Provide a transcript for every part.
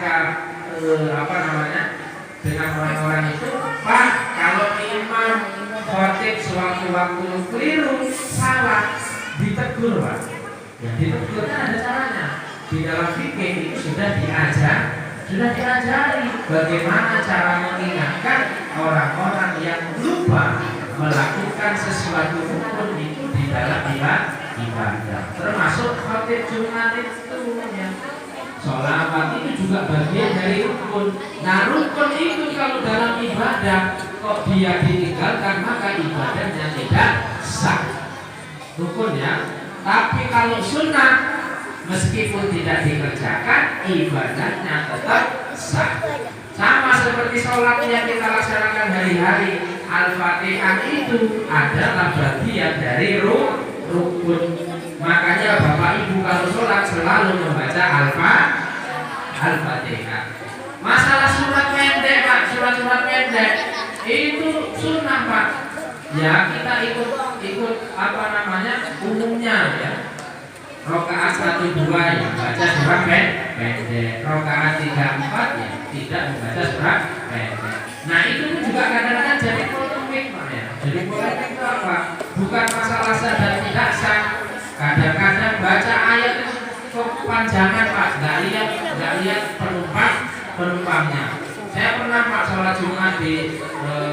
mereka apa namanya dengan orang-orang itu, Pak, kalau imam khotib sewaktu-waktu keliru, salah, ditegur, Pak. Ya, ditegur kan ada caranya. Di dalam fikih itu sudah diajari bagaimana cara mengingatkan orang-orang yang lupa melakukan sesuatu rukun itu di dalam ibadah. Termasuk khotib Jumat itu ya. Sholawat itu juga bagian dari rukun. Nah, rukun itu kalau dalam ibadah kok dia ditinggalkan, maka ibadahnya tidak sah. Rukun ya. Tapi kalau sunnah, meskipun tidak dikerjakan, ibadahnya tetap sah. Sama seperti sholat yang kita laksanakan hari-hari, Al-Fatihah itu adalah bagian dari rukun. Makanya Bapak Ibu kalau sholat selalu membaca Al-Fatihah. Masalah surat pendek, Pak, surat-surat pendek itu sunnah, Pak. Ya, kita ikut apa namanya umumnya ya. Rokaat 1-2 ya baca surat pendek. Rokaat 3-4 ya tidak membaca surat pendek. Nah, itu juga kadang-kadang jadi polemik, Pak ya. Jadi polemik itu apa? Bukan masalah sah dan tidak sah. Kadang-kadang baca ayat itu kepanjangan, Pak. Nggak lihat penumpangnya. Saya pernah, Pak, sholat Jumat di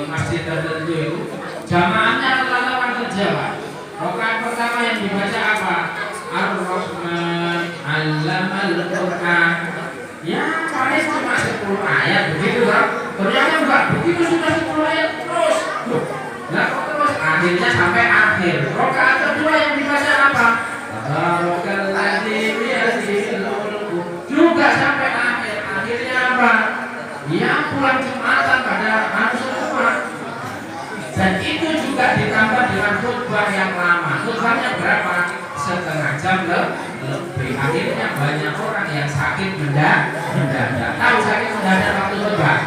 masjid tertentu itu, jamaahnya rata-rata kerja, Pak. Rakaat pertama yang dibaca apa? Ar-Rahman 'allamal Qur'an. Ya, paling cuma 10 ayat begitu, Pak. Ternyata enggak, begitu sudah 10 ayat terus. Nah, terus akhirnya sampai akhir. Rakaat kedua yang dibaca apa? Tabarakalladzi biyadihi al-mulku. Juga sampai akhir. Akhirnya apa? Ya, pulang Jumatan pada harus semua. Dan itu juga ditambah dengan khutbah yang lama. Khutbahnya berapa? Setengah jam lebih. Akhirnya banyak orang yang sakit mendadak. Tahu sakit mendadak waktu khutbah?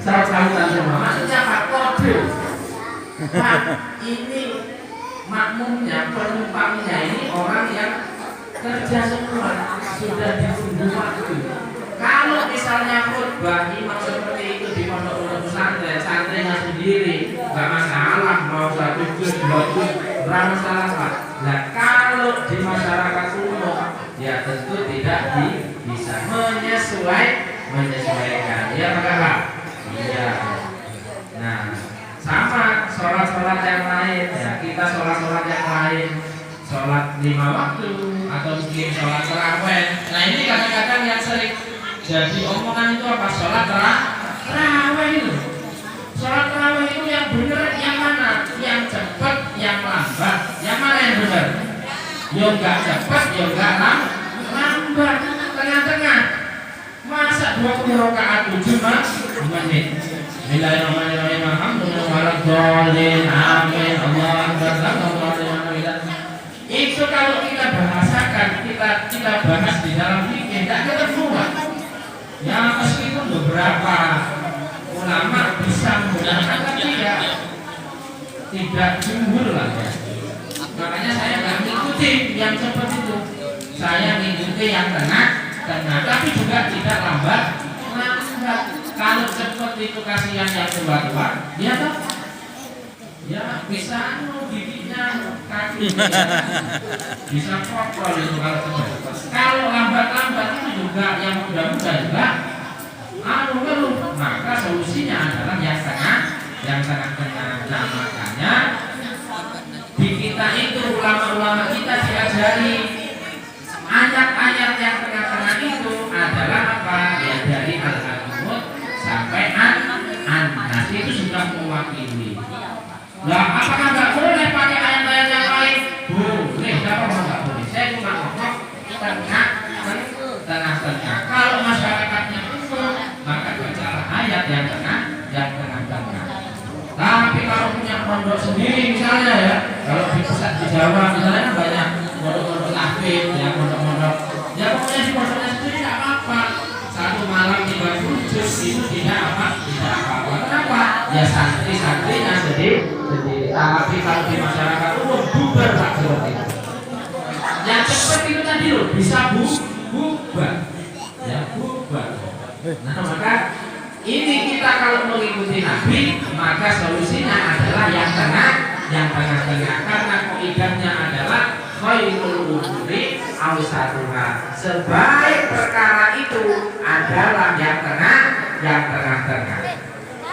Saut-sautan semua. Maksudnya Pak kode. Pak, ini makmumnya, penumpangnya ini orang yang kerja semua, sudah ditunggu waktu. Kalau misalnya khutbah imam seperti itu di pondok-pondok santrinya sendiri, nggak masalah, mau 1 juz, 2 juz, nggak masalah, Pak. Nah, kalau di masyarakat umum, ya tentu tidak bisa menyesuaikan. Ya, Pak. Iya. Nah, sama sholat-sholat yang lain, ya kita sholat-sholat yang lain, sholat 5 waktu atau mungkin sholat tarawih. Nah, ini kadang-kadang yang sering jadi omongan itu apa? Sholat tarawih itu. Sholat tarawih itu yang benar yang mana? Yang cepat, yang lambat. Yang mana yang benar? Yang enggak cepat, yang enggak lambat. Tengah-tengah. Masa 20 rakaat 7 menit. Bismillahirrahmanirrahim. Alhamdulillahirobbilalamin. Amin. Allahu akbar. Itu kalau kita bahasakan, kita bahas di dalam fikih, tidak ketemu. Ya, meskipun beberapa ulama bisa menggunakan, tapi ya tidak jumhur lah ya. Makanya saya nggak mengikuti yang seperti itu. Saya mengikuti yang tengah, tapi juga tidak lambat. Kalau cepat itu kasihan yang tua-tua, dia tuh ya bisa giginya, kakinya bisa kotor itu kalau cepat. Kalau lambat-lambat itu juga yang muda-muda juga ngeluh. Maka solusinya adalah yang tengah-tengah. Nah, makanya di kita itu ulama-ulama kita diajari ayat-ayat yang tengah-tengah itu adalah apa? Ya dari Al-An'am sampai An-Nas itu sudah mewakili. Nah, apakah nggak boleh pakai ayat-ayat yang lain? Boleh, kenapa nggak boleh? Saya cuma ngomong tengah-tengah. Kalau masyarakatnya umum, maka bacalah ayat yang tengah-tengah. Tapi kalau punya pondok sendiri misalnya ya, kalau di pusat di Jawa misalnya banyak pondok-pondok tahfidz, ya pondok-pondok, ya pokoknya di pondoknya sendiri tidak apa-apa. Satu malam 30 juz itu tidak apa-apa. Kenapa? Ya santri-santrinya sendiri. Tapi kalau di masyarakat umum bubar, Pak, seperti itu. Yang cepat itu tadi loh, bisa bubar, ya bubar. Nah maka ini kita kalau mengikuti Nabi, maka solusinya adalah yang tengah-tengah karena kaidahnya adalah khairul umuri awsatuha. Sebaik perkara itu adalah yang tengah-tengah.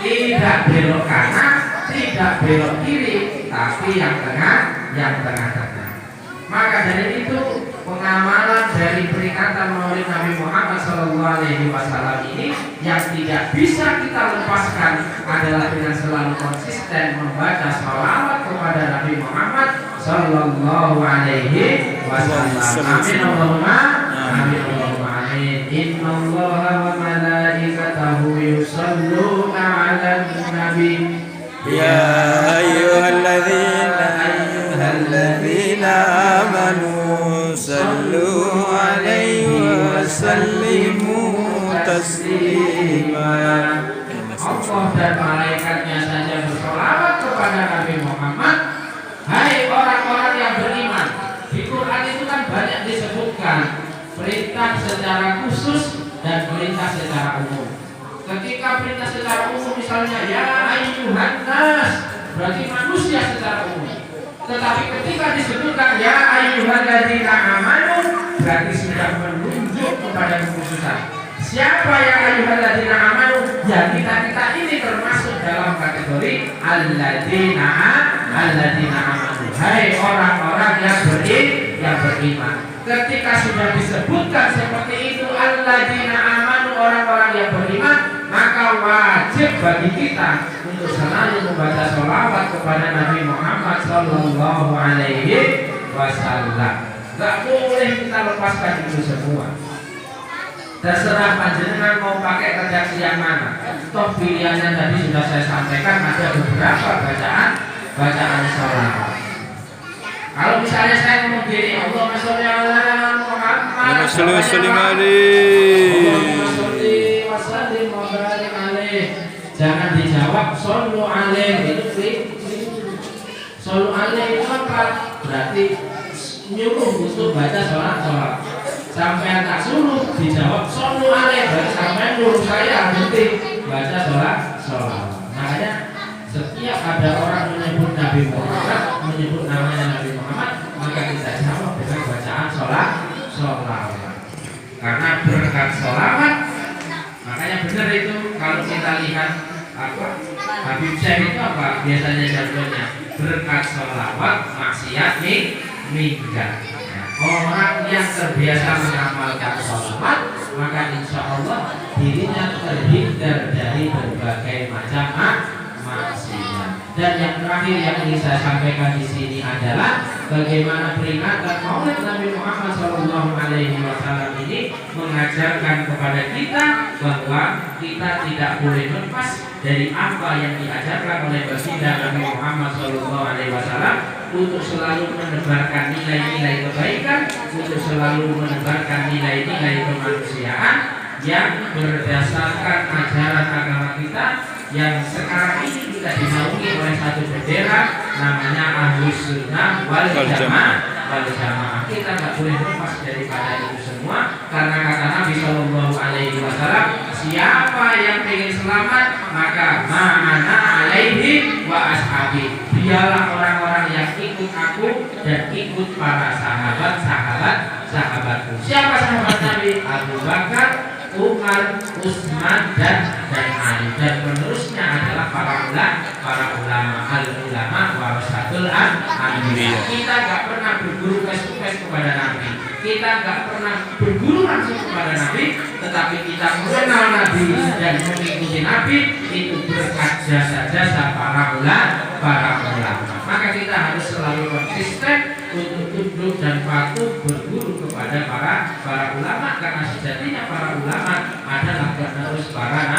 Tidak belok kanan, tidak belok kiri, tapi yang tengah-tengah. Maka dari itu pengamalan dari peringatan Maulid Nabi Muhammad SAW ini yang tidak bisa kita lepaskan adalah dengan selalu konsisten membaca sholawat kepada Nabi Muhammad SAW. Amin Allahumma amin Allahumma amin. Innallaha wa malaikatahu yusholluna 'alan nabi. Ya ayyuhalladzina amanu sallu alaihi wa sallimu taslima. Allah dan malaikatnya saja bersolawat kepada Nabi Muhammad. Hai orang-orang yang beriman. Di Quran itu kan banyak disebutkan perintah secara khusus dan perintah secara umum. Ketika perintah secara umum misalnya ya ayyuhan nas, berarti manusia secara umum. Tetapi ketika disebutkan ya ayyuhalladzina amanu, berarti sudah menunjuk kepada kekhususan. Siapa yang ayyuhalladzina amanu? Ya kita ini termasuk dalam kategori alladzina amanu. Hai orang-orang yang beriman. Ketika sudah disebutkan seperti itu alladzina amanu, orang-orang yang beriman, maka wajib bagi kita untuk selalu membaca sholawat kepada Nabi Muhammad Sallallahu Alaihi Wasallam. Gak boleh kita lepaskan itu semua. Terserah panjenengan mau pakai redaksi yang mana. Toh pilihannya tadi sudah saya sampaikan, ada beberapa bacaan sholawat. Kalau misalnya saya ngomong gini, Allahumma sholli ala Muhammad, Allahumma sholli wa sallim alaihi. Jangan dijawab shollu alaihi itu shollu alaihi itu apa? Berarti nyuruh untuk baca sholat. Sampai tak suruh dijawab shollu alaihi, berarti sampai nyuruh saya berhenti baca sholat. Makanya setiap ada orang menyebut Nabi Muhammad, menyebut namanya Nabi Muhammad, maka kita jawab dengan bacaan sholat. Karena berkat sholawat, makanya benar itu kalau kita lihat apa Habib Syekh itu apa biasanya jadwalnya berkat sholawat maksiat minggat. Orang yang terbiasa mengamalkan sholawat, maka insya Allah dirinya terhindar dari berbagai macam maksiat. Dan yang terakhir yang ingin saya sampaikan di sini adalah bagaimana peringatan Maulid Nabi Muhammad SAW ini mengajarkan kepada kita bahwa kita tidak boleh lepas dari apa yang diajarkan oleh baginda Nabi Muhammad SAW untuk selalu menebarkan nilai-nilai kebaikan, untuk selalu menebarkan nilai-nilai kemanusiaan yang berdasarkan ajaran agama kita yang sekarang ini kita dinaungi oleh satu bendera namanya Ahlus Sunnah wal Jamaah. Kita nggak boleh lepas daripada itu semua karena kata Nabi Shallallahu Alaihi Wasallam, siapa yang ingin selamat maka ma'ana alaihi wa ashabi, dialah orang-orang yang ikut aku dan ikut para sahabatku. Siapa sahabat Nabi? Abu Bakar, Umar, Utsman dan Ali, dan penerusnya adalah para ulama al-ulama warasatul anbiya. Kita gak pernah berguru face-to-face kepada Nabi, kita gak pernah berguru langsung kepada Nabi, tetapi kita mengenal Nabi dan mengikuti Nabi itu berkat jasa-jasa para ulama. Maka kita harus selalu konsisten untuk tunduk dan patuh berguru kepada para ulama, karena sejatinya para ulama adalah penerus para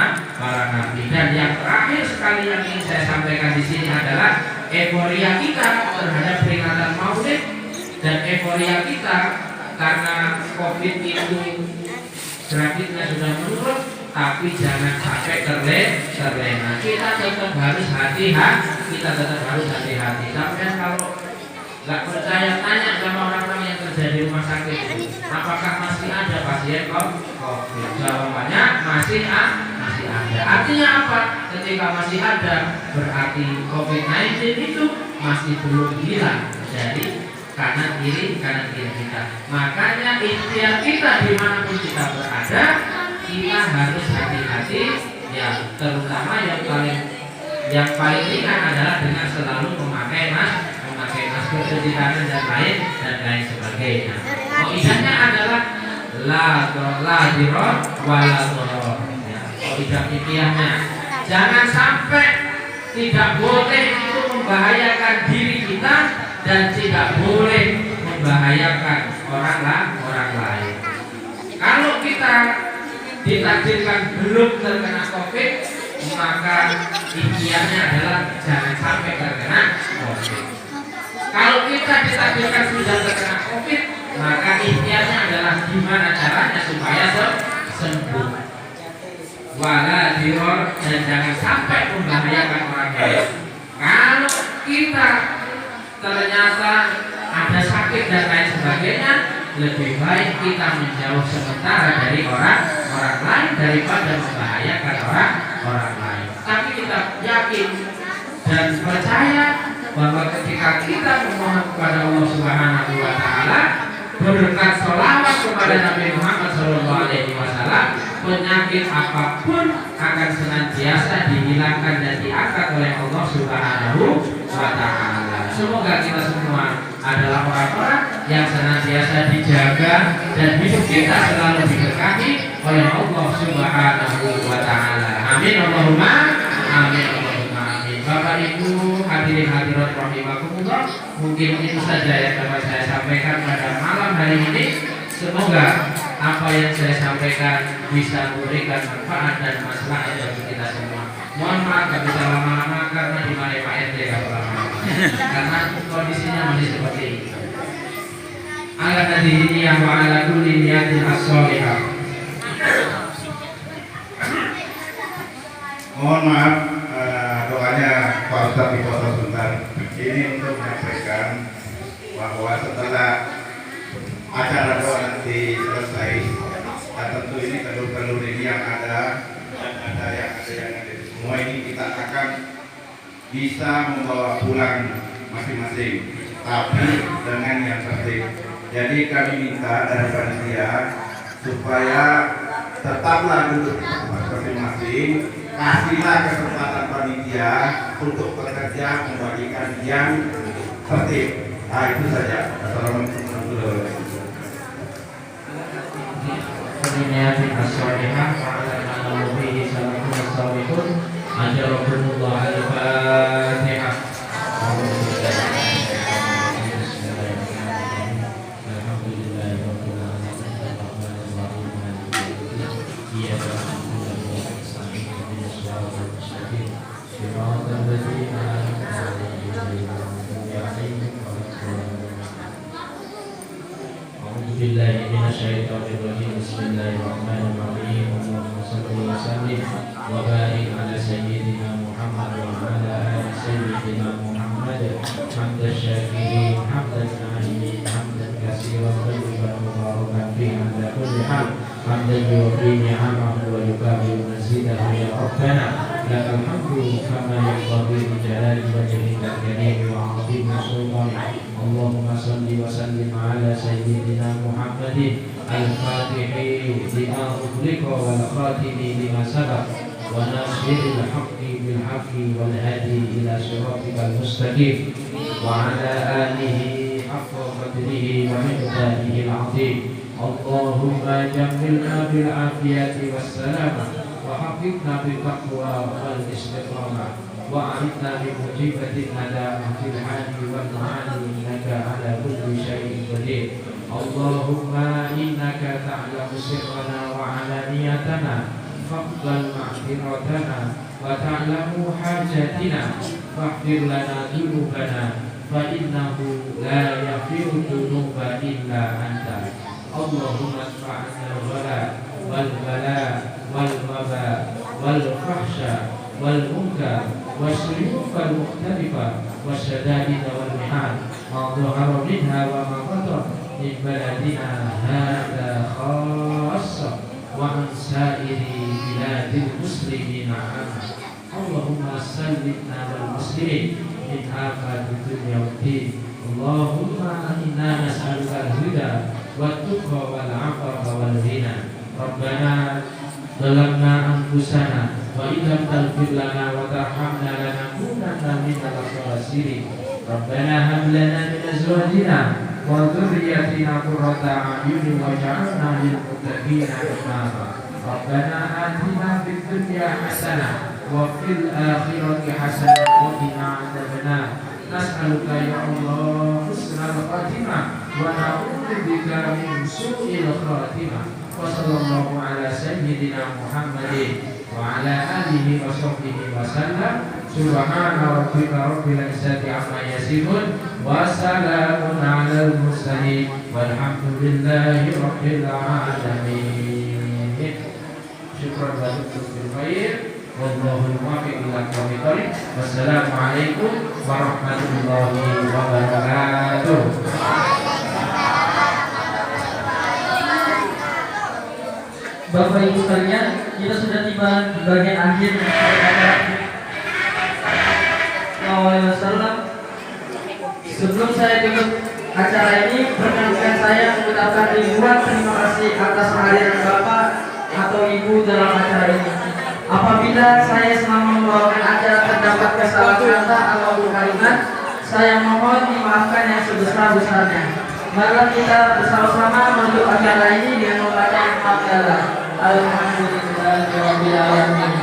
nabi. Dan yang terakhir sekali yang ingin saya sampaikan di sini adalah euforia kita terhadap peringatan Maulid dan euforia kita karena COVID itu grafiknya sudah menurun, tapi jangan sampai terlena. Kita tetap harus hati-hati. Sampai kalau nggak percaya tanya sama orang-orang yang kerja di rumah sakit, apakah masih ada pasien COVID? Jawabannya masih ada. Artinya apa? Ketika masih ada, berarti COVID-19 itu masih belum hilang dari kanan kiri kita. Makanya ikhtiar kita dimanapun kita berada, kita harus hati-hati, ya terutama yang paling ringan adalah dengan selalu memakai masker, cuci tangan dan lain sebagainya. Kaidahnya adalah la diror wala doror. Kaidah fikihnya jangan sampai tidak boleh itu membahayakan diri kita dan tidak boleh membahayakan orang lain. Kalau kita ditakdirkan belum terkena COVID, maka ikhtiarnya adalah jangan sampai terkena COVID. Kalau kita ditakdirkan sudah terkena COVID, maka ikhtiarnya adalah gimana caranya supaya sembuh. Wala diror, dan jangan sampai membahayakan orang lain. Kalau kita ternyata ada sakit dan lain sebagainya, lebih baik kita menjauh sementara dari orang lain daripada membahayakan orang lain. Tapi kita yakin dan percaya bahwa ketika kita memohon kepada Allah Subhanahu wa taala berkat sholawat kepada Nabi Muhammad SAW, penyakit apapun akan senantiasa dihilangkan dan diangkat oleh Allah Subhanahu wa taala. Semoga kita semua adalah orang-orang yang senantiasa dijaga dan hidup kita selalu diberkahi oleh Allah Subhanahu wa taala. Amin Allahumma amin Allahumma amin. Bapak Ibu hadirin hadirat rahimakumullah, mungkin itu saja yang dapat saya sampaikan pada malam hari ini. Semoga apa yang saya sampaikan bisa memberikan manfaat dan maslahat bagi kita semua. Mohon maaf gak bisa lama-lama karena di mana Pak RT gak lama-lama karena kondisinya masih seperti ini. Ala hadhihi wa ala kulli niyatin as-shalihah. Mohon maaf, doanya Pak Ustadz dipotong sebentar. Ini untuk menyampaikan bahwa setelah acara doa nanti selesai, dan tentu ini telur-telur ini yang ada dan ada yang ada semua ini kita akan bisa membawa pulang masing-masing, tapi dengan yang tertib. Jadi kami minta dari panitia supaya tetaplah duduk di tempat masing-masing. Kasihlah kesempatan panitia untuk bekerja membagikan yang tertib. Nah itu saja. Assalamualaikum warahmatullahi wabarakatuh. Niyatin as-shalihah wa ala alihi sallallahu alaihi wasallam. Ajarokumullah al-Fatihah. Billahi minasyaitonir rajim. Bismillahirrahmanirrahim. Allahumma shalli wa sallim wa barik ala sayyidina Muhammad wa ala ali sayyidina Muhammad. Hamdan syakirin, hamdan na'imin, hamdan katsiran thayyiban mubarakan fihi ala kulli hal. Hamdan yuwaffi ni'amahu wa yukafi mazidahu ya Rabbana. Lakal hamdu kama yanbaghi li jalali wajhikal karim wa 'azimi sultanik. Allahumma salli wa sallim ala sayyidina Muhammadin al-fatihi lima ughliqa wal khatimi lima sabaq wa nasiril haqqi bil haqqi wal hadi ila siratikal mustaqim wa ala alihi haqqa qadrihi wa miqdarihi al-'azim. Allahumma jammilna bil afiyati was salamah wa hafidna bil taqwa wal istiqamah وأعدنا بمجيبة الندى في الحال والمعاني إنك على كل شيء قدير. اللهم إنك تعلم سرنا وعلانيتنا فاقبل معذرتنا وتعلم حاجاتنا فاغفر لنا ذنوبنا فإنه لا يغفر الذنوب إلا أنت. اللهم ادفع عنا الغلاء والبلاء والوباء والفحشاء والمنكر والسيوف المختلفة والشدائد والمحال ما ظهر منها وما بطن من بلدنا هذا خاص الذين آمنوا اللهم سلمنا والمسلمين من آفات الدنيا والدين اللهم إنا نسألك الهدى والتقى والعفاف والغنى ربنا ظلمنا أنفسنا وإن لم تغفر لنا وترحمنا لنكونن من الخاسرين ربنا هب لنا من أزواجنا وذريتنا قرة أعين واجعلنا للمتقين إماما ربنا آتنا في الدنيا حسنة وفي الآخرة حسنة وقنا عذاب النار نسألك يا الله حسن الخاتمة ونعوذ بك من سوء الخاتمة وصلى الله على سيدنا محمد وعلى آله وصحبه وسلم سبحان ربك رب العزة عما يصفون وسلام على المرسلين والحمد لله رب العالمين شكرا لكم بالخير والله الموفق إلى أقوم الطريق والسلام عليكم ورحمة الله وبركاته. Bapak Ibu sekalian, kita sudah tiba di bagian akhir dari acara Wasallam. Sebelum saya tutup acara ini, perkenankan saya mengucapkan ribuan terima kasih atas kehadiran Bapak atau Ibu dalam acara ini. Apabila saya selama membawakan acara terdapat kesalahan kata atau kalimat, saya mohon dimaafkan yang sebesar-besarnya. Mari kita bersama-sama menutup acara ini dengan membaca Alhamdulillah. Alhamdulillahirabbil alamin.